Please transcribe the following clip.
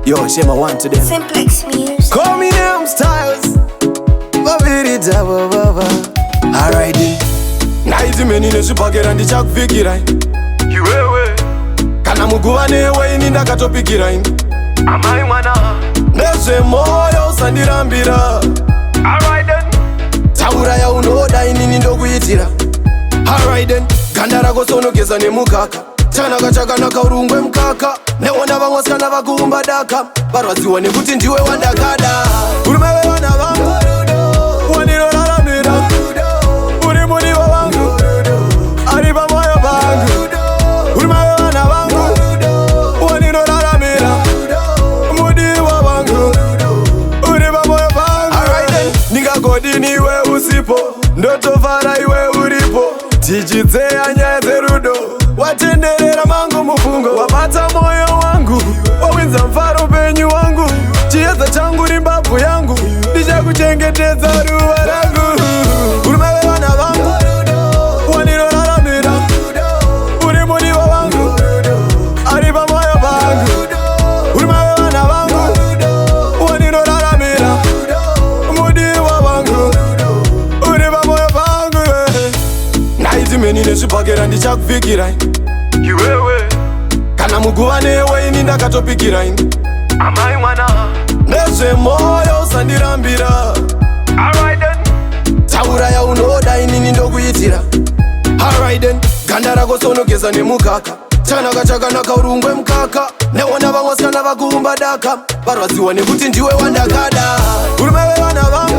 Yo, share my one to them. Simplex Music. Call me them styles. Alright then. Naizi menine supagera ndichakufikira iwewe kana muguva newe ini ndakatopikira amai mwana nezve moyo usandirambira. Alright then. Taura yaunoda inini ndokuitira. Alright then. Ganda rako sonogeza nemukaka chanaka chakanaka urungwe mukaka neona vamwe vasikana vakuumba daka varwadziwa nekuti ndiwe wandakada. Urume vevana vangu wandinoraramira uri mudivo vangu ari pamoyo pangu. Urume vevana vangu wandinoraramira mudivo vangu uri pamoyo pangu. Alright then. Ndingagodini iwe usipo ndotofara iwe uripo tichidzeya nyaya dzerudo watenderera mangu mufungo wabata moyo wangu wawinza mfaro penyu wangu chiedza changu rimbabvu yangu ndichakuchengetedza ruva rangu. Urume vevana vangu wandinoraramira uri mudivo vangu ari pamoyo pangu. Urume vevana vangu wandinoraramira mudivo vangu uri pamoyo pangu. Naiti menine zvipakera ndichakufikira iwewe kana muguva newe ini ndakatopikira amai mwana nezve moyo usandirambira. Alright then. Taura yaunoda inini ndokuitira. Alright then. Ganda rako sonogeza nemukaka chanaka chakanaka urungwe mukaka neona vamwe vasikana vakuumba daka varwadziwa nekuti ndiwe wandakada. Urume vevana vangu